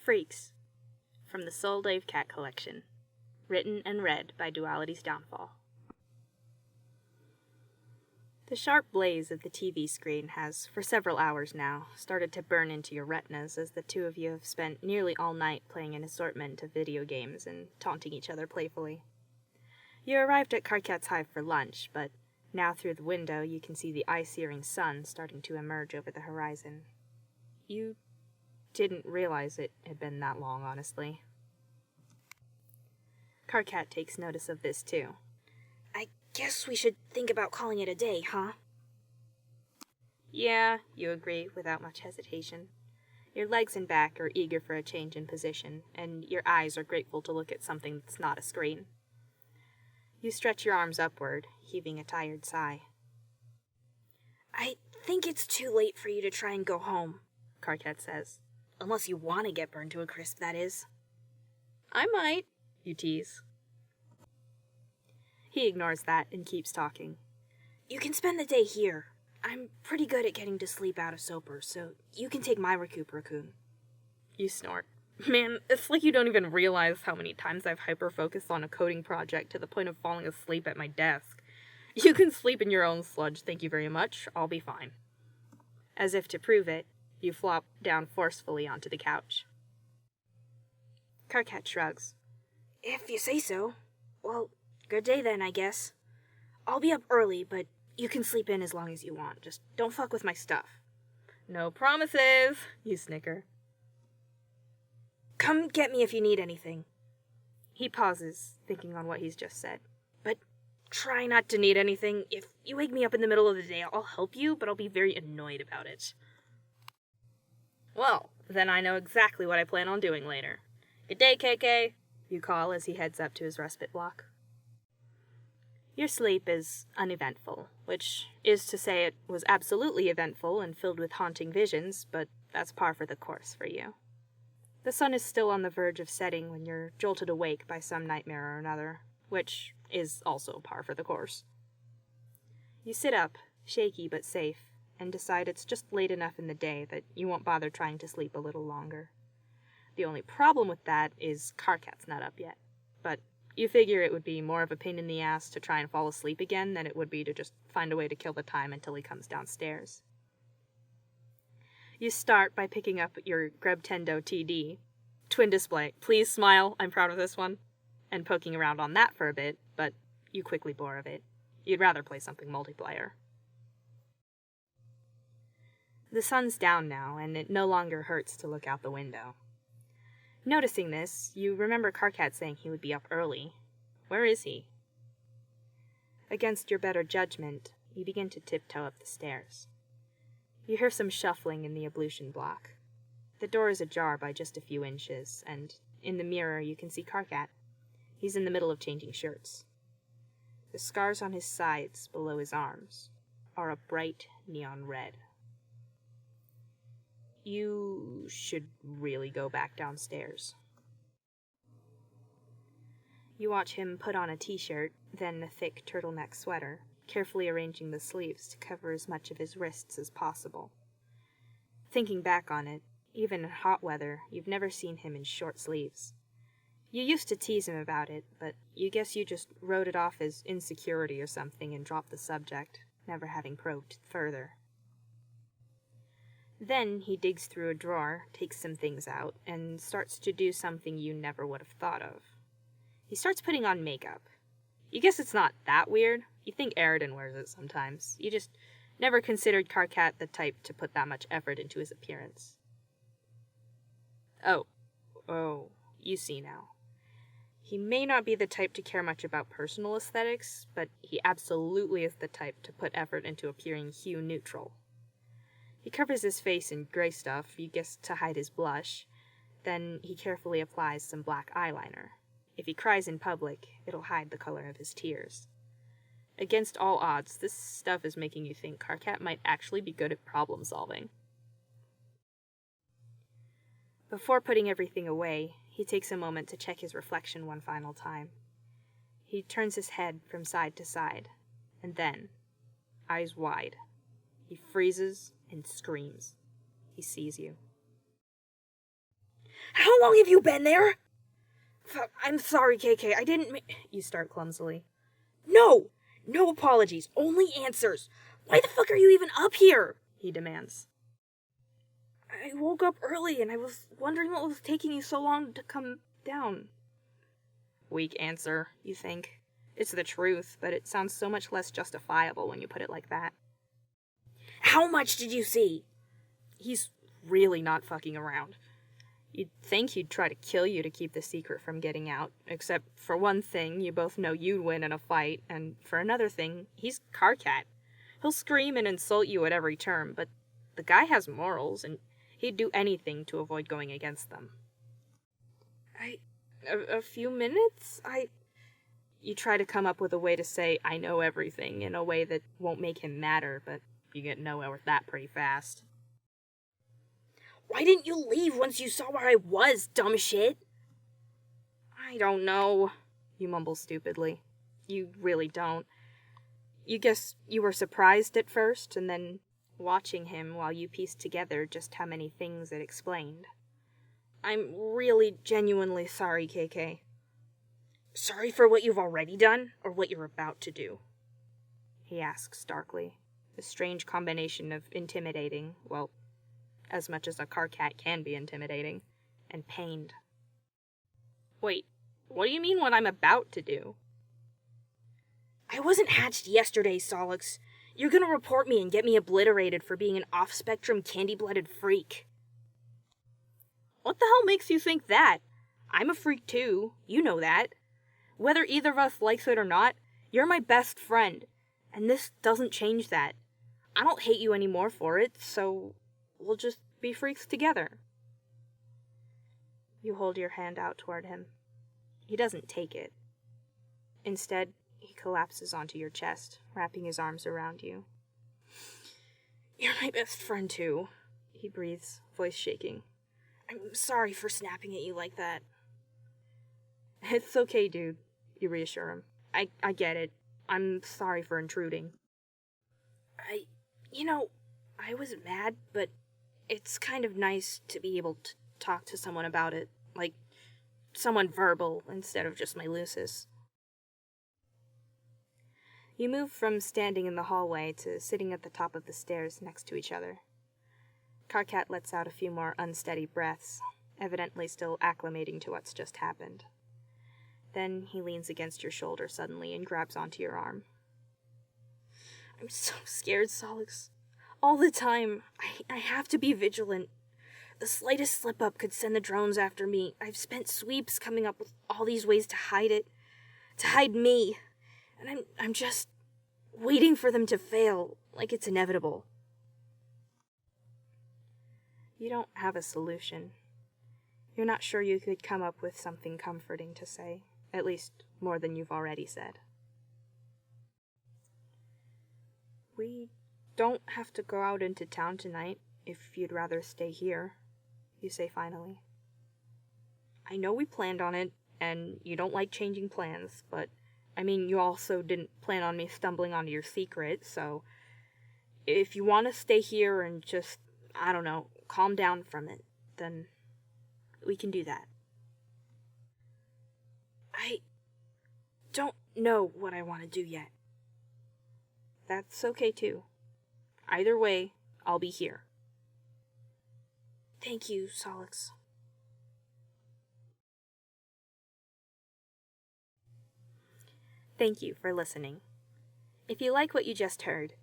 Freaks, from the Soldavekat collection, written and read by dualitysDownfall. The sharp blaze of the TV screen has, for several hours now, started to burn into your retinas as the two of you have spent nearly all night playing an assortment of video games and taunting each other playfully. You arrived at Karkat's hive for lunch, but now through the window you can see the eye-searing sun starting to emerge over the horizon. You didn't realize it had been that long, honestly. Karkat takes notice of this too. I guess we should think about calling it a day, huh? Yeah, you agree without much hesitation. Your legs and back are eager for a change in position, and your eyes are grateful to look at something that's not a screen. You stretch your arms upward, heaving a tired sigh. I think it's too late for you to try and go home, Karkat says. Unless you want to get burned to a crisp, that is. I might, you tease. He ignores that and keeps talking. You can spend the day here. I'm pretty good at getting to sleep out of Soper, so you can take my recuperacune. You snort. Man, it's like you don't even realize how many times I've hyper-focused on a coding project to the point of falling asleep at my desk. You can sleep in your own sludge, thank you very much. I'll be fine. As if to prove it, you flop down forcefully onto the couch. Karkat shrugs. If you say so. Well, good day then, I guess. I'll be up early, but you can sleep in as long as you want. Just don't fuck with my stuff. No promises, you snicker. Come get me if you need anything. He pauses, thinking on what he's just said. But try not to need anything. If you wake me up in the middle of the day, I'll help you, but I'll be very annoyed about it. Well, then I know exactly what I plan on doing later. Good day, KK, you call as he heads up to his respite block. Your sleep is uneventful, which is to say it was absolutely eventful and filled with haunting visions, but that's par for the course for you. The sun is still on the verge of setting when you're jolted awake by some nightmare or another, which is also par for the course. You sit up, shaky but safe, and decide it's just late enough in the day that you won't bother trying to sleep a little longer. The only problem with that is Karkat's not up yet, but you figure it would be more of a pain in the ass to try and fall asleep again than it would be to just find a way to kill the time until he comes downstairs. You start by picking up your Grebtendo TD, twin display, please smile, I'm proud of this one, and poking around on that for a bit, but you quickly bore of it. You'd rather play something multiplayer. The sun's down now, and it no longer hurts to look out the window. Noticing this, you remember Karkat saying he would be up early. Where is he? Against your better judgment, you begin to tiptoe up the stairs. You hear some shuffling in the ablution block. The door is ajar by just a few inches, and in the mirror you can see Karkat. He's in the middle of changing shirts. The scars on his sides, below his arms, are a bright neon red. You should really go back downstairs. You watch him put on a t-shirt, then a thick turtleneck sweater, carefully arranging the sleeves to cover as much of his wrists as possible. Thinking back on it, even in hot weather, you've never seen him in short sleeves. You used to tease him about it, but you guess you just wrote it off as insecurity or something and dropped the subject, never having probed further. Then he digs through a drawer, takes some things out, and starts to do something you never would have thought of. He starts putting on makeup. You guess it's not that weird. You think Aridin wears it sometimes. You just never considered Karkat the type to put that much effort into his appearance. Oh, you see now. He may not be the type to care much about personal aesthetics, but he absolutely is the type to put effort into appearing hue neutral. He covers his face in gray stuff, you guess to hide his blush. Then he carefully applies some black eyeliner. If he cries in public, it'll hide the color of his tears. Against all odds, this stuff is making you think Karkat might actually be good at problem solving. Before putting everything away, he takes a moment to check his reflection one final time. He turns his head from side to side, and then, eyes wide, he freezes and screams. He sees you. How long have you been there? I'm sorry, KK, I didn't You start clumsily. No! No apologies, only answers. Why the fuck are you even up here? He demands. I woke up early and I was wondering what was taking you so long to come down. Weak answer, you think. It's the truth, but it sounds so much less justifiable when you put it like that. How much did you see? He's really not fucking around. You'd think he'd try to kill you to keep the secret from getting out, except for one thing, you both know you'd win in a fight, and for another thing, he's Karkat. He'll scream and insult you at every turn, but the guy has morals, and he'd do anything to avoid going against them. A few minutes? You try to come up with a way to say, I know everything, in a way that won't make him madder, but you get nowhere with that pretty fast. Why didn't you leave once you saw where I was, dumb shit? I don't know, you mumble stupidly. You really don't. You guess you were surprised at first, and then watching him while you pieced together just how many things it explained. I'm really genuinely sorry, KK. Sorry for what you've already done, or what you're about to do? He asks darkly, a strange combination of intimidating, well, as much as a Karkat can be intimidating, and pained. Wait, what do you mean what I'm about to do? I wasn't hatched yesterday, Sollux. You're gonna report me and get me obliterated for being an off-spectrum candy-blooded freak. What the hell makes you think that? I'm a freak too, you know that. Whether either of us likes it or not, you're my best friend, and this doesn't change that. I don't hate you anymore for it, so we'll just be freaks together. You hold your hand out toward him. He doesn't take it. Instead, he collapses onto your chest, wrapping his arms around you. You're my best friend too, he breathes, voice shaking. I'm sorry for snapping at you like that. It's okay, dude, you reassure him. I get it. I'm sorry for intruding. I was mad, but it's kind of nice to be able to talk to someone about it. Like, someone verbal instead of just my Lucis. You move from standing in the hallway to sitting at the top of the stairs next to each other. Karkat lets out a few more unsteady breaths, evidently still acclimating to what's just happened. Then he leans against your shoulder suddenly and grabs onto your arm. I'm so scared, Sollux. All the time. I have to be vigilant. The slightest slip-up could send the drones after me. I've spent sweeps coming up with all these ways to hide it. To hide me. And I'm just waiting for them to fail, like it's inevitable. You don't have a solution. You're not sure you could come up with something comforting to say, at least more than you've already said. We don't have to go out into town tonight if you'd rather stay here, you say finally. I know we planned on it, and you don't like changing plans, but you also didn't plan on me stumbling onto your secret, so if you want to stay here and just, calm down from it, then we can do that. I don't know what I want to do yet. That's okay too. Either way, I'll be here. Thank you, Sollux. Thank you for listening. If you like what you just heard,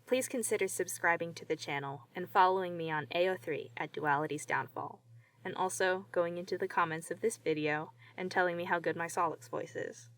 please consider subscribing to the channel and following me on AO3 at dualitysDownfall, and also going into the comments of this video and telling me how good my Sollux voice is.